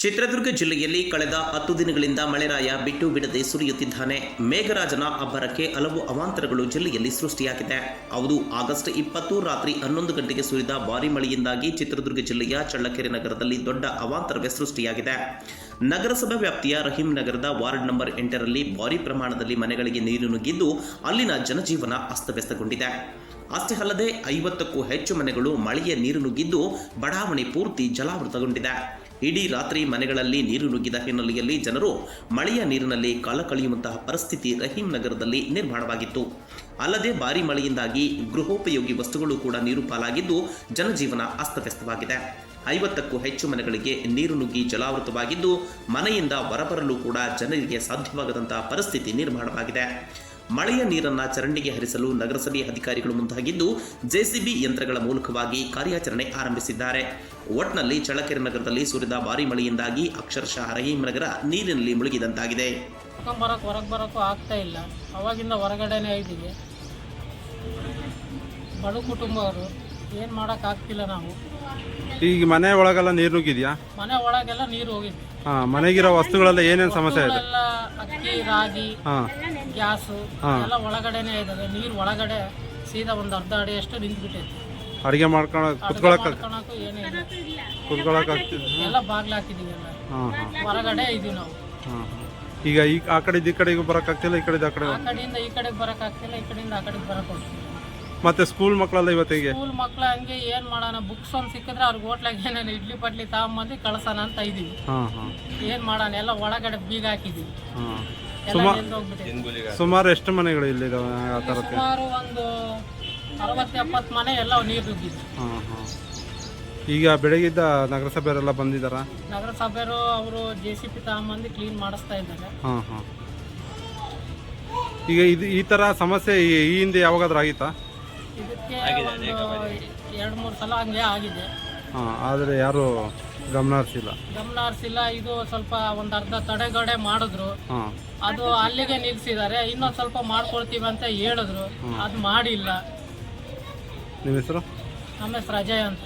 ಚಿತ್ರದುರ್ಗ ಜಿಲ್ಲೆಯಲ್ಲಿ ಕಳೆದ 10 ದಿನಗಳಿಂದ ಮಳೆರಾಯ ಬಿಟ್ಟು ಬಿಡದೆ ಸುರಿಯುತ್ತಿದ್ದಾನೆ. ಮೇಘರಾಜನ ಅಬ್ಬರಕ್ಕೆ ಹಲವು ಅವಾಂತರಗಳು ಜಿಲ್ಲೆಯಲ್ಲಿ ಸೃಷ್ಟಿಯಾಗಿದೆ. ಹೌದು, ಆಗಸ್ಟ್ 20 ರಾತ್ರಿ 11 ಗಂಟೆಗೆ ಸುರಿದ ಭಾರೀ ಮಳೆಯಿಂದಾಗಿ ಚಿತ್ರದುರ್ಗ ಜಿಲ್ಲೆಯ ಚಳ್ಳಕೆರೆ ನಗರದಲ್ಲಿ ದೊಡ್ಡ ಅವಾಂತರವೇ ಸೃಷ್ಟಿಯಾಗಿದೆ. ನಗರಸಭೆ ವ್ಯಾಪ್ತಿಯ ರಹೀಂ ನಗರದ ವಾರ್ಡ್ ನಂಬರ್ 8ರಲ್ಲಿ ಭಾರೀ ಪ್ರಮಾಣದಲ್ಲಿ ಮನೆಗಳಿಗೆ ನೀರು ನುಗ್ಗಿದ್ದು ಅಲ್ಲಿನ ಜನಜೀವನ ಅಸ್ತವ್ಯಸ್ತಗೊಂಡಿದೆ. ಅಷ್ಟೇ ಅಲ್ಲದೆ 50ಕ್ಕೂ ಹೆಚ್ಚು ಮನೆಗಳು ಮಳೆಯ ನೀರು ನುಗ್ಗಿದ್ದು ಬಡಾವಣೆ ಪೂರ್ತಿ ಜಲಾವೃತಗೊಂಡಿದೆ. ಇಡೀ ರಾತ್ರಿ ಮನೆಗಳಲ್ಲಿ ನೀರು ನುಗ್ಗಿದ ಹಿನ್ನೆಲೆಯಲ್ಲಿ ಜನರು ಮಳೆಯ ನೀರಿನಲ್ಲಿ ಕಾಲ ಕಳೆಯುವಂತಹ ಪರಿಸ್ಥಿತಿ ರಹೀಂ ನಗರದಲ್ಲಿ ನಿರ್ಮಾಣವಾಗಿತ್ತು. ಅಲ್ಲದೆ ಭಾರೀ ಮಳೆಯಿಂದಾಗಿ ಗೃಹೋಪಯೋಗಿ ವಸ್ತುಗಳು ಕೂಡ ನೀರು ಪಾಲಾಗಿದ್ದು ಜನಜೀವನ ಅಸ್ತವ್ಯಸ್ತವಾಗಿದೆ. 50ಕ್ಕೂ ಹೆಚ್ಚು ಮನೆಗಳಿಗೆ ನೀರು ನುಗ್ಗಿ ಜಲಾವೃತವಾಗಿದ್ದು ಮನೆಯಿಂದ ಹೊರಬರಲು ಕೂಡ ಜನರಿಗೆ ಸಾಧ್ಯವಾಗದಂತಹ ಪರಿಸ್ಥಿತಿ ನಿರ್ಮಾಣವಾಗಿದೆ. ಮಳೆಯ ನೀರನ್ನು ಚರಂಡಿಗೆ ಹರಿಸಲು ನಗರಸಭೆ ಅಧಿಕಾರಿಗಳು ಮುಂದಾಗಿದ್ದು ಜೆಸಿಬಿ ಯಂತ್ರಗಳ ಮೂಲಕವಾಗಿ ಕಾರ್ಯಾಚರಣೆ ಆರಂಭಿಸಿದ್ದಾರೆ. ಒಟ್ನಲ್ಲಿ ಚಳ್ಳಕೆರೆ ನಗರದಲ್ಲಿ ಸುರಿದ ಭಾರೀ ಮಳೆಯಿಂದಾಗಿ ಅಕ್ಷರಶಃ ರಹೀಂ ನಗರ ನೀರಿನಲ್ಲಿ ಮುಳುಗಿದಂತಾಗಿದೆ. ಹೊರಗೆ ಬರೋಕ್ಕೂ ಆಗ್ತಾ ಇಲ್ಲ. ಅವಾಗಿಂದ ಹೊರಗಡೆನೇ ಇದ್ದೀವಿ. ಬಡ ಕುಟುಂಬವರು ಏನು ಮಾಡೋಕ್ಕಾಗ್ತಿಲ್ಲ. ನಾವು ಈಗ ಮನೆ ಒಳಗೆಲ್ಲ ನೀರು ನುಗ್ಗಿದ್ಯಾ? ಮನೆ ಒಳಗೆಲ್ಲ ನೀರು ಹೋಗಿದ್ವಿ. ಮನೆಗಿರೋ ವಸ್ತುಗಳೆಲ್ಲ ಏನೇನು ಸಮಸ್ಯೆ ಇದೆ? ಎಲ್ಲ ಅಕ್ಕಿ, ರಾಗಿ, ಗ್ಯಾಸು ಎಲ್ಲ ಒಳಗಡೆನೇ ಇದ್ದಾವೆ. ನೀರು ಒಳಗಡೆ ಸೀದಾ ಒಂದು ಅರ್ಧ ಅಡಿಯಷ್ಟು ನಿಂತ್ಬಿಟ್ಟೈತಿ. ಅಡುಗೆ ಕುತ್ಕೊಳಕ್ಕೂ ಏನೇ ಇಲ್ಲ. ಕುತ್ಕೊಳಕ್ಕಾಗ್ತಿಲ್ಲ. ಎಲ್ಲ ಬಾಗ್ಲು ಹಾಕಿದೀವಿ. ಎಲ್ಲ ಹೊರಗಡೆ ಇದೀವಿ ನಾವು. ಈಗ ಆ ಕಡೆಯಿಂದ ಈ ಕಡೆಗೂ ಬರೋಕ್ಕಾಗ್ತಿಲ್ಲ, ಈ ಕಡೆಯಿಂದ ಆ ಕಡೆ, ಆ ಕಡೆಯಿಂದ ಈ ಕಡೆಗೆ ಬರೋಕ್ಕಾಗ್ತಿಲ್ಲ, ಈ ಕಡೆಯಿಂದ ಆ ಕಡೆಗೆ ಬರೋಕೆ ಹೋಗ್ತೀವಿ. ಮತ್ತೆ ಸ್ಕೂಲ್ ಮಕ್ಕಳೆಲ್ಲ ಇವತ್ತಿಗೆ ಸ್ಕೂಲ್ ಮಕ್ಳು ಹಂಗೆ ಏನು ಮಾಡೋಣ, ಬುಕ್ಸ್ ಒಂದು ಸಿಕ್ಕಿದ್ರೆ ಅವ್ರಿಗೆ ಹೋಟ್ಲಾಗ ಏನೇನು ಇಡ್ಲಿ ಪಟ್ಲಿ ತಗೊಂಬಂದು ಕಳ್ಸೋಣ ಅಂತ ಇದೀವಿ. ಏನು ಮಾಡೋಣ, ಎಲ್ಲ ಒಳಗಡೆ ಬೀಗ ಹಾಕಿದೀವಿ. ಸುಮಾರು ಎಷ್ಟು ಮನೆಗಳು ಇಲ್ಲಿದಾವೆ? ಆ ಥರಕ್ಕೆ ಸುಮಾರು ಒಂದು 60-70 ಮನೆ ಎಲ್ಲ ನೀರು ನುಗ್ಗಿದ್ವಿ. ಈಗ ಬೆಳಗಿದ್ದ ನಗರಸಭೆಯವರೆಲ್ಲ ಬಂದಿದ್ದಾರಾ? ನಗರಸಭೆಯವರು ಅವರು JCB ತಗೊಂಬಂದು ಕ್ಲೀನ್ ಮಾಡಿಸ್ತಾ ಇದ್ದಾರೆ. ಈಗ ಈ ಥರ ಸಮಸ್ಯೆ ಈ ಹಿಂದೆ ಯಾವಾಗಾದ್ರೂ ಆಗಿತ್ತಾ? ಇದಕ್ಕೆ ಒಂದು 2-3 ಸಲ ಹಂಗೆ ಆಗಿದೆ. ಆದರೆ ಯಾರು ಗಮನ ಹರಿಸಿಲ್ಲ. ಇದು ಸ್ವಲ್ಪ ಒಂದು ಅರ್ಧ ತಡೆಗಡೆ ಮಾಡಿದ್ರು, ಅದು ಅಲ್ಲಿಗೆ ನಿಲ್ಸಿದ್ದಾರೆ. ಇನ್ನೊಂದು ಸ್ವಲ್ಪ ಮಾಡ್ಕೊಳ್ತೀವಿ ಅಂತ ಹೇಳಿದ್ರು, ಅದು ಮಾಡಿಲ್ಲ. ನಿಮ್ಮ ಹೆಸರು? ನಮ್ಮ ಹೆಸರು ಅಜಯ್ ಅಂತ.